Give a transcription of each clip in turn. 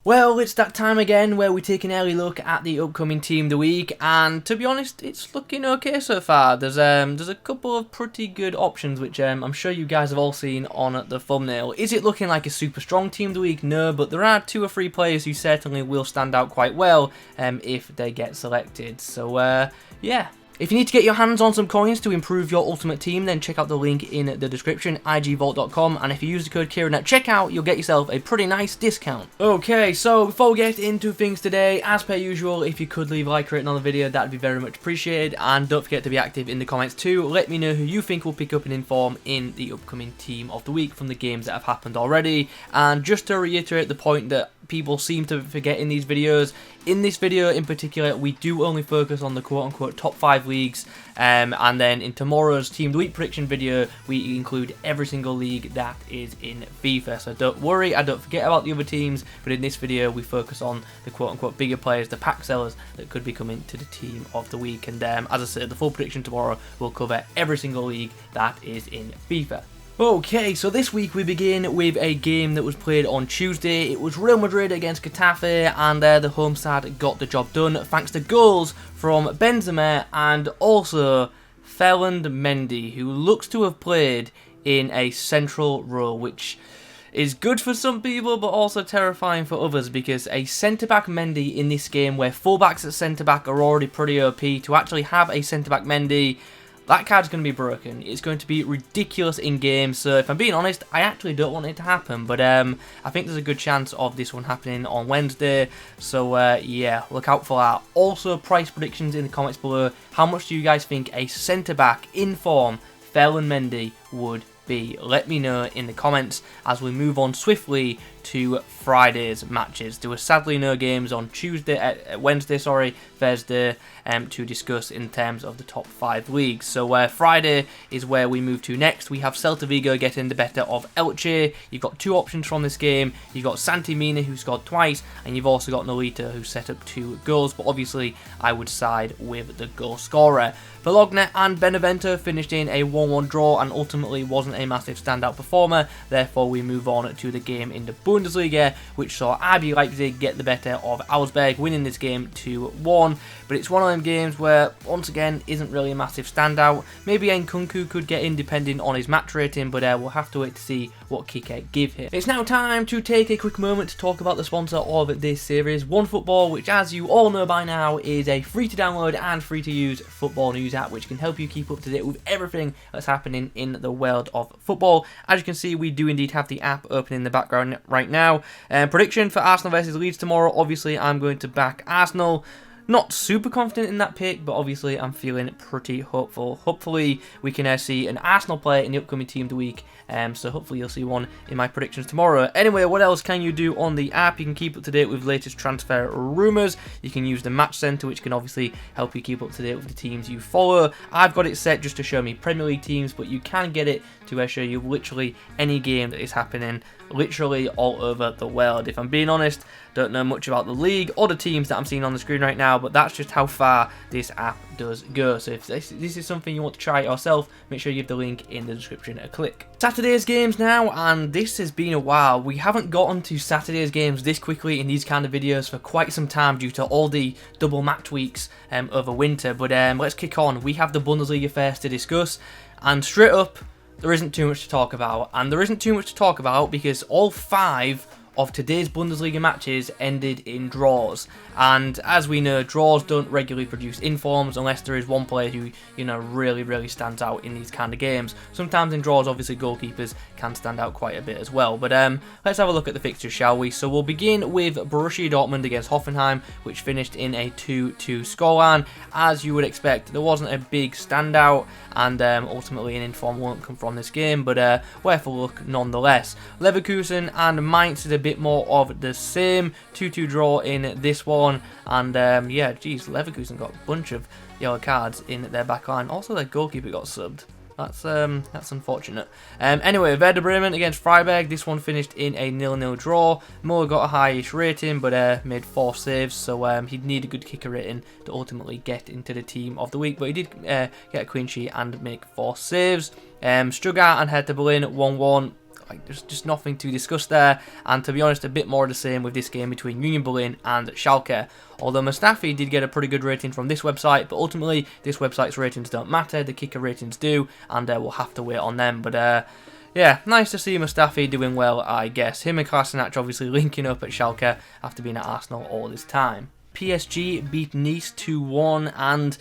Well, it's that time again where we take an early look at the upcoming Team of the Week, and to be honest, it's looking okay so far. There's a couple of pretty good options, which I'm sure you guys have all seen on the thumbnail. Is it looking like a super strong Team of the Week? No, but there are 2 or 3 players who certainly will stand out quite well if they get selected. So, yeah. If you need to get your hands on some coins to improve your ultimate team, then check out the link in the description, igvault.com, and if you use the code Kieron at checkout, you'll get yourself a pretty nice discount. Okay, so before we get into things today, as per usual, if you could leave a like rating on the video, that'd be very much appreciated, and don't forget to be active in the comments too. Let me know who you think will pick up and inform in the upcoming Team of the Week from the games that have happened already. And just to reiterate the point that people seem to forget in these videos, in this video in particular, we do only focus on the quote-unquote top 5 leagues, and then in tomorrow's Team of the Week prediction video, we include every single league that is in FIFA. So don't worry, I don't forget about the other teams, but in this video, we focus on the quote-unquote bigger players, the pack sellers that could be coming to the Team of the Week. And as I said, the full prediction tomorrow will cover every single league that is in FIFA. Okay, so this week we begin with a game that was played on Tuesday. It was Real Madrid against Getafe, and the home side got the job done thanks to goals from Benzema and also Ferland Mendy, who looks to have played in a central role, which is good for some people but also terrifying for others, because a centre-back Mendy in this game where fullbacks at centre-back are already pretty OP, to actually have a centre-back Mendy, that card's going to be broken. It's going to be ridiculous in game. So if I'm being honest, I actually don't want it to happen. But I think there's a good chance of this one happening on Wednesday. So yeah, look out for that. Also, price predictions in the comments below. How much do you guys think a centre-back in form, Ferland Mendy, would be? Let me know in the comments as we move on swiftly to Friday's matches. There were sadly no games on Wednesday, Thursday, to discuss in terms of the top 5 leagues. So Friday is where we move to next. We have Celta Vigo getting the better of Elche. You've got 2 options from this game. You've got Santi Mina, who scored twice, and you've also got Nolita, who set up 2 goals, but obviously I would side with the goal scorer. Bologna and Benevento finished in a 1-1 draw and ultimately wasn't a massive standout performer. Therefore, we move on to the game in the Bundesliga, which saw RB Leipzig get the better of Augsburg, winning this game 2-1. But it's one of them games where, once again, isn't really a massive standout. Maybe Nkunku could get in depending on his match rating, but we'll have to wait to see what kicker give him. It's now time to take a quick moment to talk about the sponsor of this series, OneFootball, which, as you all know by now, is a free to download and free to use football news app, which can help you keep up to date with everything that's happening in the world of football. As you can see, we do indeed have the app open in the background right now. Prediction for Arsenal versus Leeds tomorrow. Obviously, I'm going to back Arsenal. Not super confident in that pick, but obviously I'm feeling pretty hopeful. Hopefully we can see an Arsenal player in the upcoming Team of the Week, so hopefully you'll see one in my predictions tomorrow. Anyway, what else can you do on the app? You can keep up to date with latest transfer rumours. You can use the Match Centre, which can obviously help you keep up to date with the teams you follow. I've got it set just to show me Premier League teams, but you can get it to show you literally any game that is happening literally all over the world. If I'm being honest, don't know much about the league or the teams that I'm seeing on the screen right now, but that's just how far this app does go. So if this is something you want to try yourself, make sure you give the link in the description a click. Saturday's games now, and this has been a while. We haven't gotten to Saturday's games this quickly in these kind of videos for quite some time due to all the double match weeks over winter, but let's kick on. We have the Bundesliga first to discuss, and straight up, there isn't too much to talk about. And there isn't too much to talk about because all 5 of today's Bundesliga matches ended in draws. And as we know, draws don't regularly produce informs unless there is one player who, you know, really stands out in these kind of games. Sometimes in draws, obviously, goalkeepers can stand out quite a bit as well. But let's have a look at the fixtures, shall we? So we'll begin with Borussia Dortmund against Hoffenheim, which finished in a 2-2 scoreline. As you would expect, there wasn't a big standout, and ultimately an inform won't come from this game, but worth a look nonetheless. Leverkusen and Mainz is a bit more of the same. 2-2 draw in this one, and yeah, geez, Leverkusen got a bunch of yellow cards in their back line. Also, their goalkeeper got subbed. That's unfortunate. Anyway, Werder Bremen against Freiburg. This one finished in a 0-0 draw. Muller got a highish rating, but made 4 saves, so he'd need a good kicker rating to ultimately get into the Team of the Week. But he did get a clean sheet and make 4 saves. Stuttgart and Hertha Berlin 1-1. Like, there's just nothing to discuss there, and to be honest, a bit more of the same with this game between Union Berlin and Schalke. Although Mustafi did get a pretty good rating from this website, but ultimately this website's ratings don't matter, the kicker ratings do, and we'll have to wait on them. But yeah, nice to see Mustafi doing well, I guess. Him and Kolasinac obviously linking up at Schalke after being at Arsenal all this time. PSG beat Nice 2-1, and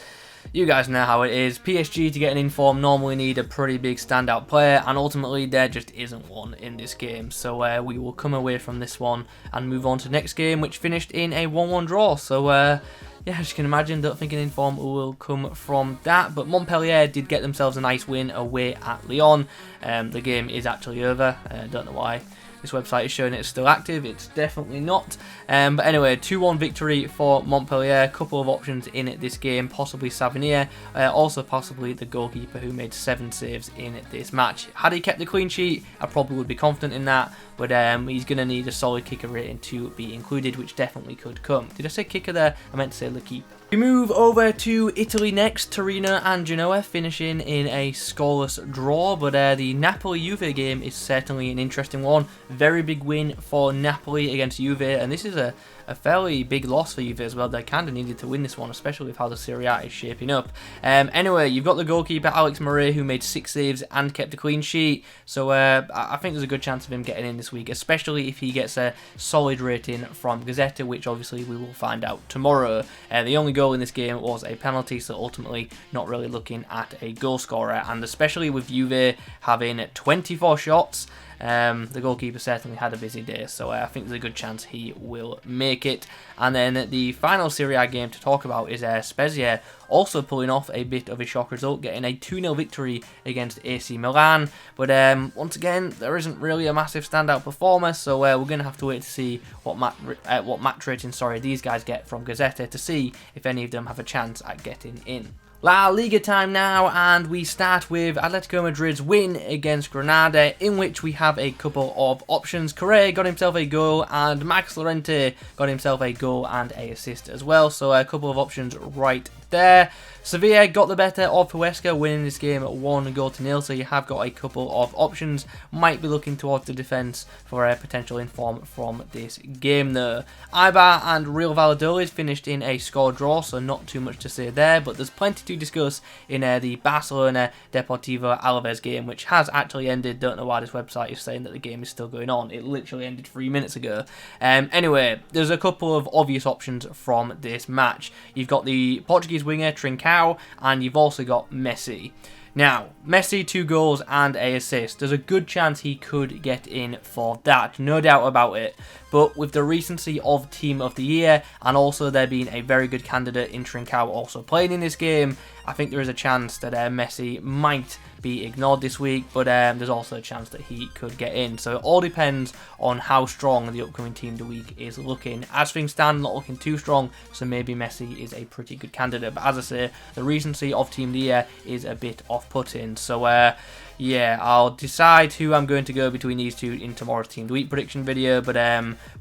you guys know how it is. PSG, to get an inform, normally need a pretty big standout player, and ultimately there just isn't one in this game. So we will come away from this one and move on to the next game, which finished in a 1-1 draw. So yeah, as you can imagine, don't think an inform will come from that. But Montpellier did get themselves a nice win away at Lyon. The game is actually over. Don't know why this website is showing it's still active. It's definitely not. But anyway, 2-1 victory for Montpellier. A couple of options in this game, possibly Savinier, also possibly the goalkeeper who made 7 saves in this match. Had he kept the clean sheet, I probably would be confident in that. But he's going to need a solid kicker rating to be included, which definitely could come. Did I say kicker there? I meant to say L'Equipe. We move over to Italy next. Torino and Genoa finishing in a scoreless draw, but the Napoli-Juve game is certainly an interesting one. Very big win for Napoli against Juve, and this is a fairly big loss for Juve as well. They kind of needed to win this one, especially with how the Serie A is shaping up. Anyway, you've got the goalkeeper Alex Murray, who made 6 saves and kept a clean sheet, so I think there's a good chance of him getting in this week, especially if he gets a solid rating from Gazzetta, which obviously we will find out tomorrow. The only goal in this game was a penalty, so ultimately not really looking at a goal scorer, and especially with Juve having 24 shots, the goalkeeper certainly had a busy day, so I think there's a good chance he will make it. And then the final Serie A game to talk about is Spezia, also pulling off a bit of a shock result, getting a 2-0 victory against AC Milan. But once again, there isn't really a massive standout performer, so we're going to have to wait to see what match rating these guys get from Gazzetta to see if any of them have a chance at getting in. La Liga time now, and we start with Atletico Madrid's win against Granada, in which we have a couple of options. Correa got himself a goal, and Max Llorente got himself a goal and a assist as well, so a couple of options right there. Sevilla got the better of Huesca, winning this game at 1-0, so you have got a couple of options. Might be looking towards the defence for a potential inform from this game though. Eibar and Real Valladolid finished in a score draw, so not too much to say there, but there's plenty to discuss in the Barcelona Deportivo Alaves game, which has actually ended. Don't know why this website is saying that the game is still going on. It literally ended 3 minutes ago. Anyway, there's a couple of obvious options from this match. You've got the Portuguese winger Trincao, and you've also got Messi. Now, Messi, 2 goals and a assist. There's a good chance he could get in for that, no doubt about it. But with the recency of Team of the Year, and also there being a very good candidate in Trincao also playing in this game, I think there is a chance that Messi might be ignored this week, but there's also a chance that he could get in. So it all depends on how strong the upcoming Team of the Week is looking. As things stand, not looking too strong, so maybe Messi is a pretty good candidate. But as I say, the recency of Team of the Year is a bit off-putting. So yeah, I'll decide who I'm going to go between these two in tomorrow's Team of the Week prediction video, but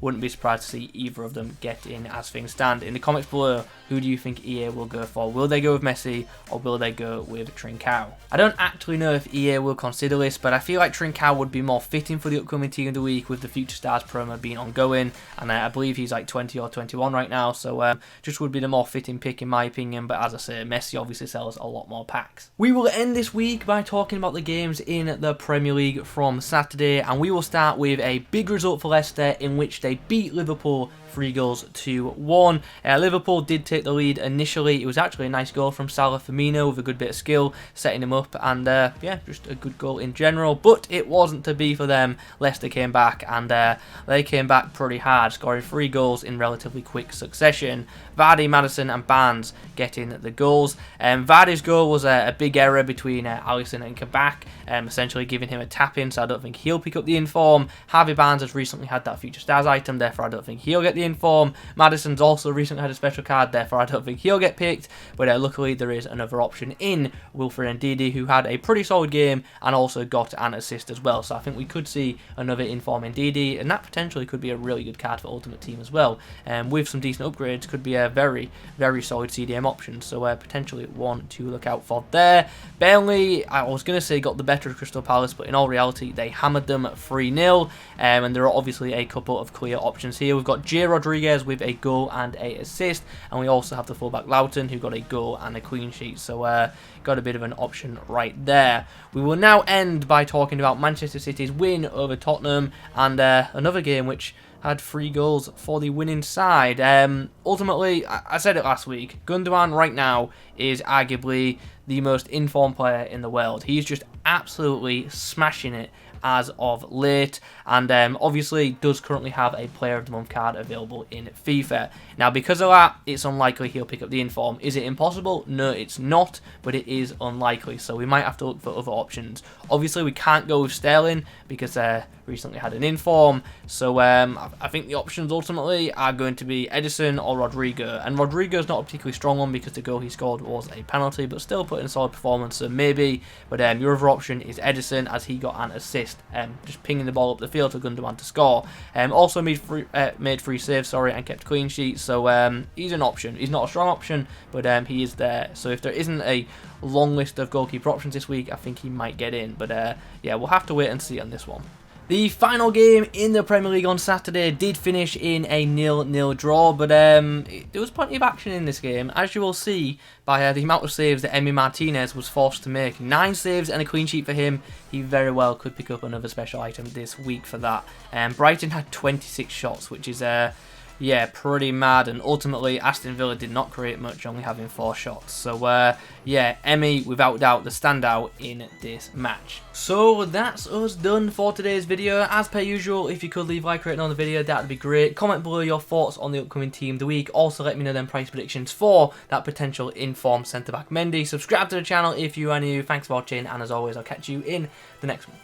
wouldn't be surprised to see either of them get in as things stand. In the comments below, who do you think EA will go for? Will they go with Messi, or will they go with Trincao? I don't actually know if EA will consider this, but I feel like Trincao would be more fitting for the upcoming Team of the Week, with the Future Stars promo being ongoing, and I believe he's like 20 or 21 right now, so just would be the more fitting pick in my opinion. But as I say, Messi obviously sells a lot more packs. We will end this week by talking about the games in the Premier League from Saturday, and we will start with a big result for Leicester, in which they beat Liverpool 3-1. Liverpool did take the lead initially. It was actually a nice goal from Salah Firmino with a good bit of skill, setting him up, and yeah, just a good goal in general, but it wasn't to be for them. Leicester came back, and they came back pretty hard, scoring 3 goals in relatively quick succession. Vardy, Maddison and Barnes getting the goals. Vardy's goal was a big error between Alisson and Kabak, essentially giving him a tap in, so I don't think he'll pick up the inform. Harvey Barnes has recently had that Future Stars item, therefore I don't think he'll get the the inform. Maddison's also recently had a special card, therefore I don't think he'll get picked, but luckily there is another option in Wilfred Ndidi, who had a pretty solid game and also got an assist as well, so I think we could see another inform Ndidi, and that potentially could be a really good card for Ultimate Team as well, with some decent upgrades could be a very, very solid CDM option, so potentially one to look out for there. Burnley, I was going to say got the better of Crystal Palace, but in all reality they hammered them 3-0, and there are obviously a couple of clear options here. We've got J. Rodriguez with a goal and a assist, and we also have the fullback Loughton, who got a goal and a clean sheet, so got a bit of an option right there. We will now end by talking about Manchester City's win over Tottenham, and another game which had 3 goals for the winning side. Ultimately, I said it last week, Gundogan right now is arguably the most informed player in the world. He's just absolutely smashing it as of late, and obviously does currently have a Player of the Month card available in FIFA. Now, because of that, it's unlikely he'll pick up the inform. Is it impossible? No, it's not, but it is unlikely, so we might have to look for other options. Obviously, we can't go with Sterling because recently had an inform, so I think the options ultimately are going to be Edison or Rodrigo, and Rodrigo's not a particularly strong one because the goal he scored was a penalty, but still put in a solid performance, so maybe, but your other option is Edison, as he got an assist, just pinging the ball up the field for Gundogan to score. Also made 3 saves, and kept clean sheets, so he's an option. He's not a strong option, but he is there, so if there isn't a long list of goalkeeper options this week, I think he might get in, but yeah, we'll have to wait and see on this one. The final game in the Premier League on Saturday did finish in a 0-0 draw, but there was plenty of action in this game, as you will see by the amount of saves that Emi Martinez was forced to make. 9 saves and a clean sheet for him. He very well could pick up another special item this week for that. Brighton had 26 shots, which is yeah, pretty mad, and ultimately Aston Villa did not create much, only having 4 shots. So yeah, Emi without doubt the standout in this match. So that's us done for today's video. As per usual, if you could leave a like rating on the video, that would be great. Comment below your thoughts on the upcoming team of the week. Also let me know them price predictions for that potential informed centre back Mendy. Subscribe to the channel if you are new. Thanks for watching, and as always, I'll catch you in the next one.